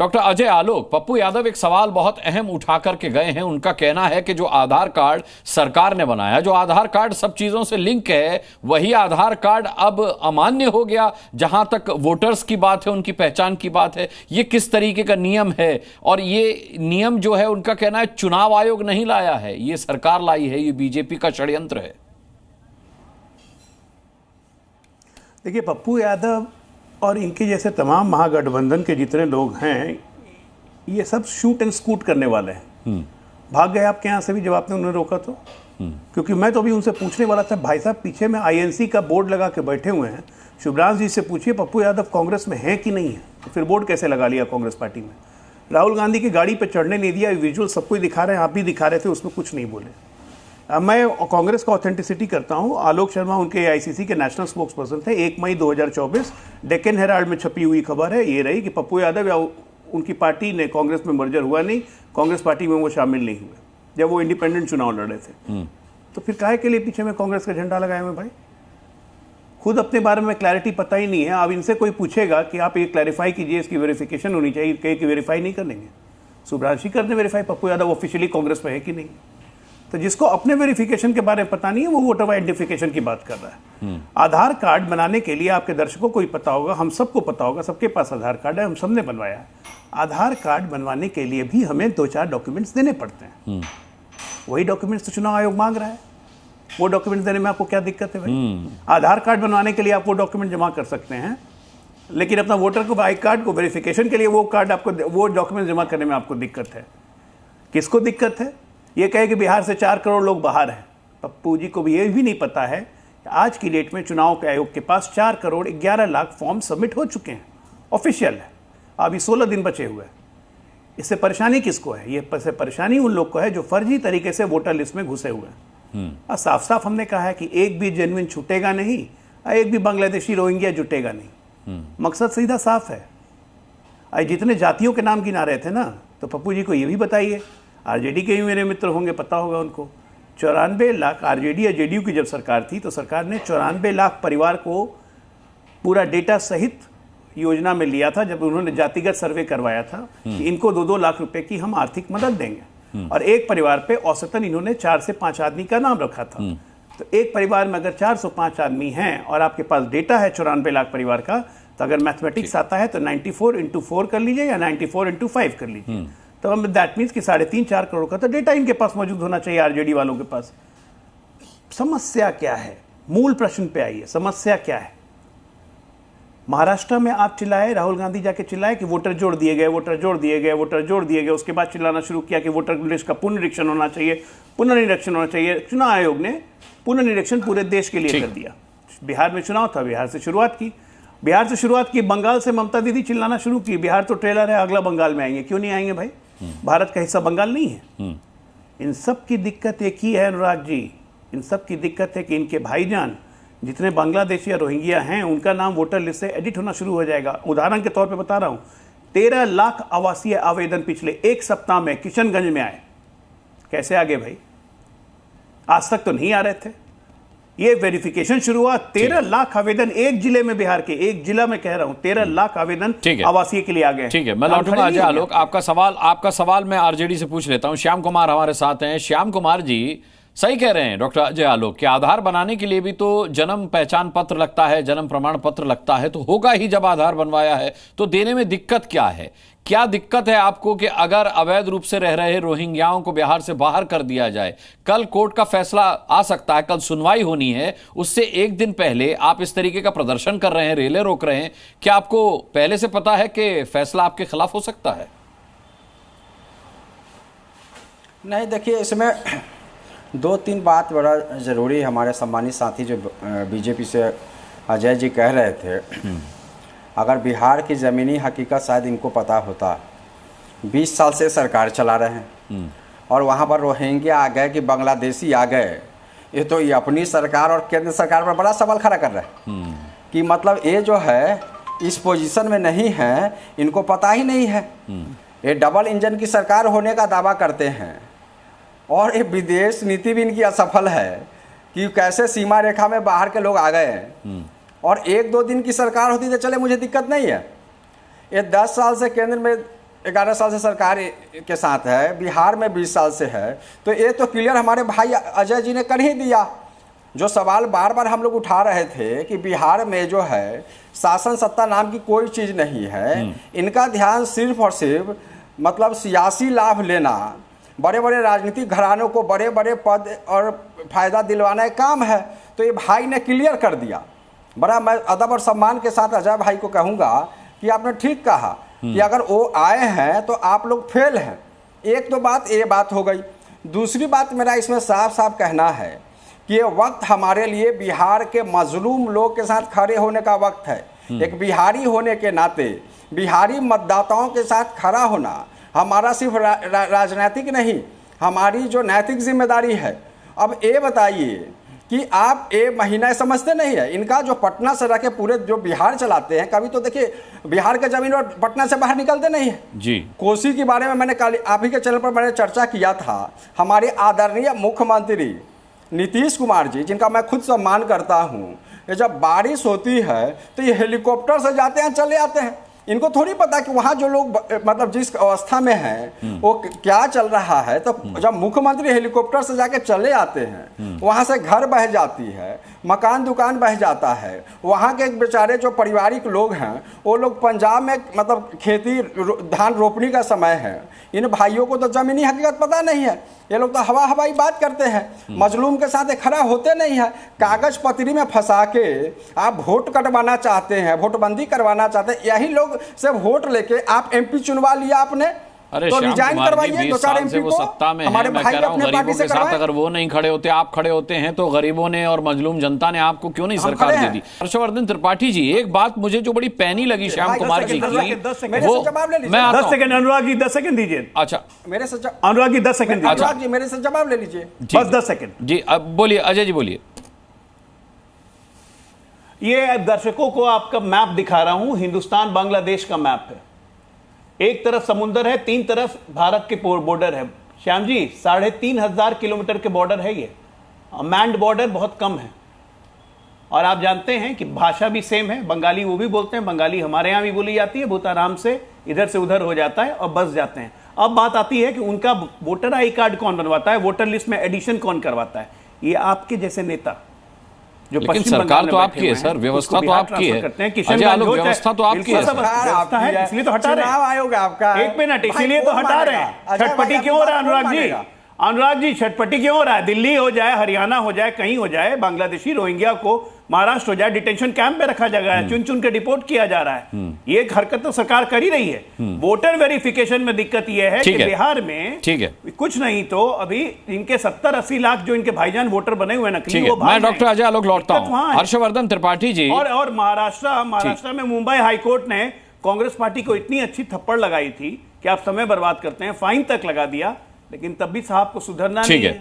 Doctor Ajay Alok, Pappu Yadav एक सवाल बहुत अहम उठा करके गए हैं। उनका कहना है कि जो आधार कार्ड सरकार ने बनाया, जो आधार कार्ड सब चीजों से लिंक है, वही आधार कार्ड अब अमान्य हो गया। जहां तक वोटर्स की बात है, उनकी पहचान की बात है, ये किस तरीके का नियम है? और ये नियम जो है, उनका कहना है चुनाव आयोग नहीं लाया है, ये सरकार लाई है, ये बीजेपी का षड्यंत्र है। देखिए, पप्पू यादव और इनके जैसे तमाम महागठबंधन के जितने लोग हैं, ये सब शूट एंड स्कूट करने वाले हैं। भाग गए आपके यहाँ से भी जब आपने उन्हें रोका तो। क्योंकि मैं तो अभी उनसे पूछने वाला था, भाई साहब पीछे में आईएनसी का बोर्ड लगा के बैठे हुए हैं, शिवराज जी से पूछिए पप्पू यादव कांग्रेस में है कि नहीं है, तो फिर बोर्ड कैसे लगा लिया कांग्रेस पार्टी में। राहुल गांधी की गाड़ी पर चढ़ने नहीं दिया, विजुअल सबको दिखा रहे हैं, आप भी दिखा रहे थे, उसमें कुछ नहीं बोले। मैं कांग्रेस का ऑथेंटिसिटी करता हूं। आलोक शर्मा उनके आईसीसी के नेशनल स्पोक्स पर्सन थे। 1 मई 2024 डेक्कन हेराल्ड में छपी हुई खबर है ये रही कि पप्पू यादव या उनकी पार्टी ने कांग्रेस में मर्जर हुआ नहीं, कांग्रेस पार्टी में वो शामिल नहीं हुए जब वो इंडिपेंडेंट चुनाव लड़ रहे थे। तो फिर काहे के लिए पीछे में कांग्रेस का झंडा लगाए हुए भाई? खुद अपने बारे में क्लैरिटी पता ही नहीं है। अब इनसे कोई पूछेगा कि आप ये क्लैरिफाई कीजिए, इसकी वेरिफिकेशन होनी चाहिए, कहीं की वेरीफाई नहीं करेंगे। शुभ्रांशी करने वेरीफाई पप्पू यादव ऑफिशियली कांग्रेस में है कि नहीं। तो जिसको अपने वेरिफिकेशन के बारे में पता नहीं है, वो वोटर आइडेंटिफिकेशन की बात कर रहा है। आधार कार्ड बनाने के लिए आपके दर्शकों को ही पता होगा, हम सबको पता होगा, सबके पास आधार कार्ड है, हम सबने बनवाया है। आधार कार्ड बनवाने के लिए भी हमें 2-4 डॉक्यूमेंट्स देने पड़ते हैं। वही डॉक्यूमेंट्स तो चुनाव आयोग मांग रहा है। वो डॉक्यूमेंट्स देने में आपको क्या दिक्कत है भाई? आधार कार्ड बनवाने के लिए आप वो डॉक्यूमेंट जमा कर सकते हैं, लेकिन अपना वोटर को आई कार्ड को वेरिफिकेशन के लिए वो कार्ड आपको, वो डॉक्यूमेंट जमा करने में आपको दिक्कत है। किसको दिक्कत है? ये कहे कि बिहार से 4 करोड़ लोग बाहर हैं। पप्पू जी को भी ये भी नहीं पता है कि आज की डेट में चुनाव के आयोग के पास 4 करोड़ 11 लाख फॉर्म सबमिट हो चुके हैं, ऑफिशियल है। अभी 16 दिन बचे हुए हैं। इससे परेशानी किसको है? ये परेशानी उन लोग को है जो फर्जी तरीके से वोटर लिस्ट में घुसे हुए हैं। साफ साफ हमने कहा है कि एक भी जेन्युइन छूटेगा नहीं, एक भी बांग्लादेशी रोहिंग्या जुटेगा नहीं। मकसद सीधा साफ है। आज जितने जातियों के नाम गिना रहे थे ना, तो पप्पू जी को ये भी बताइए, आरजेडी के ही मेरे मित्र होंगे, पता होगा उनको, 94 लाख आरजेडी या जेडीयू की जब सरकार थी तो सरकार ने 94 लाख परिवार को पूरा डेटा सहित योजना में लिया था, जब उन्होंने जातिगत सर्वे करवाया था कि इनको 2-2 लाख रुपए की हम आर्थिक मदद देंगे। और एक परिवार पे औसतन इन्होंने 4 से 5 आदमी का नाम रखा था। तो एक परिवार में अगर 405 आदमी हैं और आपके पास डेटा है 94 लाख परिवार का, तो अगर मैथमेटिक्स आता है तो 94 × 4 कर लीजिए या 94 × 5 कर लीजिए। तो दैट मीन्स कि 3.5-4 करोड़ का तो डेटा इनके पास मौजूद होना चाहिए, आरजेडी वालों के पास। समस्या क्या है? मूल प्रश्न पे आइए, समस्या क्या है? महाराष्ट्र में आप चिल्लाए, राहुल गांधी जाके चिल्लाए कि वोटर जोड़ दिए गए, वोटर जोड़ दिए गए, वोटर जोड़ दिए गए। उसके बाद चिल्लाना शुरू किया कि वोटर लिस्ट का पुनरीक्षण होना चाहिए, पुनर्निरीक्षण होना चाहिए। चुनाव आयोग ने पुनर्निरीक्षण पूरे देश के लिए कर दिया। बिहार में चुनाव था, बिहार से शुरुआत की, बंगाल से ममता दीदी चिल्लाना शुरू की, बिहार तो ट्रेलर है, अगला बंगाल में आएंगे। क्यों नहीं आएंगे भाई? भारत का हिस्सा बंगाल नहीं है? इन सब की दिक्कत एक ही है अनुराग जी, इन सब की दिक्कत है कि इनके भाईजान जितने बांग्लादेशी या रोहिंग्या हैं, उनका नाम वोटर लिस्ट से एडिट होना शुरू हो जाएगा। उदाहरण के तौर पे बता रहा हूं, 13 लाख आवासीय आवेदन पिछले 1 सप्ताह में किशनगंज में आए। कैसे आगे भाई? आज तक तो नहीं आ रहे थे। ये वेरिफिकेशन शुरू हुआ, 13 लाख आवेदन एक जिले में, बिहार के एक जिला में कह रहा हूं, 13 लाख आवेदन आवासीय के लिए आ गए। ठीक है, मैं लौटूंगा अजय आलोक। आपका सवाल मैं आरजेडी से पूछ लेता हूं। श्याम कुमार हमारे साथ हैं। श्याम कुमार जी, सही कह रहे हैं डॉक्टर अजय आलोक कि आधार बनाने के लिए भी तो जन्म पहचान पत्र लगता है, जन्म प्रमाण पत्र लगता है, तो होगा ही जब आधार बनवाया है। तो देने में दिक्कत क्या है? क्या दिक्कत है आपको कि अगर अवैध रूप से रह रहे रोहिंग्याओं को बिहार से बाहर कर दिया जाए, कल कोर्ट का फैसला आ सकता है, कल सुनवाई होनी है, उससे एक दिन पहले आप इस तरीके का प्रदर्शन कर रहे हैं, रेले रोक रहे हैं। क्या आपको पहले से पता है कि फैसला आपके खिलाफ हो सकता है? नहीं, देखिए, इसमें 2-3 बात बड़ा ज़रूरी है। हमारे सम्मानित साथी जो बीजेपी से अजय जी कह रहे थे, अगर बिहार की ज़मीनी हकीकत शायद इनको पता होता। 20 साल से सरकार चला रहे हैं और वहाँ पर रोहिंग्या आ गए कि बांग्लादेशी आ गए, ये तो ये अपनी सरकार और केंद्र सरकार पर बड़ा सवाल खड़ा कर रहे हैं कि मतलब ये जो है इस पोजीशन में नहीं है, इनको पता ही नहीं है। ये डबल इंजन की सरकार होने का दावा करते हैं और ये विदेश नीति भी इनकी असफल है कि कैसे सीमा रेखा में बाहर के लोग आ गए हैं। और 1-2 दिन की सरकार होती तो चले, मुझे दिक्कत नहीं है। ये 10 साल से केंद्र में 11 साल से सरकार के साथ है, बिहार में 20 साल से है, तो ये तो क्लियर हमारे भाई अजय जी ने कर ही दिया। जो सवाल बार बार हम लोग उठा रहे थे कि बिहार में जो है शासन सत्ता नाम की कोई चीज़ नहीं है, इनका ध्यान सिर्फ और सिर्फ मतलब सियासी लाभ लेना, बड़े बड़े राजनीतिक घरानों को बड़े बड़े पद और फायदा दिलवाना एक काम है। तो ये भाई ने क्लियर कर दिया। बड़ा मैं अदब और सम्मान के साथ अजय भाई को कहूँगा कि आपने ठीक कहा कि अगर वो आए हैं तो आप लोग फेल हैं। एक तो बात ये बात हो गई। दूसरी बात मेरा इसमें साफ साफ कहना है कि ये वक्त हमारे लिए बिहार के मजलूम लोग के साथ खड़े होने का वक्त है। एक बिहारी होने के नाते बिहारी मतदाताओं के साथ खड़ा होना हमारा सिर्फ राजनीतिक नहीं, हमारी जो नैतिक जिम्मेदारी है। अब ये बताइए कि आप ये महीना समझते नहीं है, इनका जो पटना से रह के पूरे जो बिहार चलाते हैं, कभी तो देखिए बिहार के जमीन और पटना से बाहर निकलते नहीं है जी। कोसी के बारे में मैंने कल आप ही के चैनल पर मैंने चर्चा किया था। हमारे आदरणीय मुख्यमंत्री नीतीश कुमार जी, जिनका मैं खुद सम्मान करता हूँ, ये जब बारिश होती है तो ये हेलीकॉप्टर से जाते हैं, चले आते हैं। इनको थोड़ी पता कि वहाँ जो लोग मतलब जिस अवस्था में हैं वो क्या चल रहा है। तो जब मुख्यमंत्री हेलीकॉप्टर से जाके चले आते हैं, वहाँ से घर बह जाती है, मकान दुकान बह जाता है, वहाँ के बेचारे जो पारिवारिक लोग हैं वो लोग पंजाब में मतलब खेती धान रोपनी का समय है, इन भाइयों को तो ज़मीनी हकीकत पता नहीं है। ये लोग तो हवा हवाई बात करते हैं, मजलूम के साथ खड़ा होते नहीं है। कागज पत्री में फंसा के आप वोट कटवाना चाहते हैं, वोटबंदी करवाना चाहते हैं। यही लोग से वोट लेके आप एमपी चुनवा लिया आपने, तो रिजाइन करवाइए। 2 4 एमपी वो को सत्ता में हमारे है, मैं भाई कह रहा हूं अपने पार्टी गरीबों से के साथ करवाएं। अगर वो नहीं खड़े होते, आप खड़े होते हैं, तो गरीबों ने और मजलूम जनता ने आपको क्यों नहीं सरकार दे दी। हर्षवर्धन त्रिपाठी जी, एक बात मुझे जो बड़ी पैनी लगी श्याम कुमार जी की, वो मैं 10 सेकंड अनुराग जी, 10 सेकंड दीजिए। अच्छा मेरे से अनुराग जी 10 सेकंड, अनुराग जी मेरे से जवाब ले लीजिए, बस 10 सेकंड जी। अब बोलिए अजय जी, बोलिए। ये दर्शकों को आपका मैप दिखा रहा हूं, हिंदुस्तान बांग्लादेश का मैप है। एक तरफ समुंदर है, 3 तरफ भारत के बॉर्डर है। श्याम जी 3,500 किलोमीटर के बॉर्डर है ये। मैंड बॉर्डर बहुत कम है। और आप जानते हैं कि भाषा भी सेम है, बंगाली वो भी बोलते हैं, बंगाली हमारे यहाँ भी बोली जाती है, बहुत आराम से इधर से उधर हो जाता है और बस जाते हैं। अब बात आती है कि उनका वोटर आई कार्ड कौन बनवाता है, वोटर लिस्ट में एडिशन कौन करवाता है। ये आपके जैसे नेता जो लेकिन सरकार तो आपकी है सर, व्यवस्था तो आपकी है, अजय आलोक, व्यवस्था तो आपकी है, इसलिए तो हटा रहे हैं। आयोग आपका, एक मिनट, इसीलिए तो हटा रहे हैं। छटपटी क्यों हो रहा है अनुराग जी? अनुराग जी छटपटी क्यों हो रहा है? दिल्ली हो जाए, हरियाणा हो जाए, कहीं हो जाए, बांग्लादेशी रोहिंग्या को महाराष्ट्र हो जाए, डिटेंशन कैंप में रखा जा रहा है, चुन चुन के डिपोर्ट किया जा रहा है। ये हरकत तो सरकार कर ही रही है। वोटर वेरिफिकेशन में दिक्कत यह है कि बिहार में कुछ नहीं तो अभी इनके 70-80 लाख जो इनके भाईजान वोटर बने हुए नकली, वो मैं डॉक्टर अजय आलोक लौटता हूं। हर्षवर्धन त्रिपाठी जी, और महाराष्ट्र में मुंबई हाईकोर्ट ने कांग्रेस पार्टी को इतनी अच्छी थप्पड़ लगाई थी कि आप समय बर्बाद करते हैं, फाइन तक लगा दिया, लेकिन तब भी साहब को सुधरना नहीं है।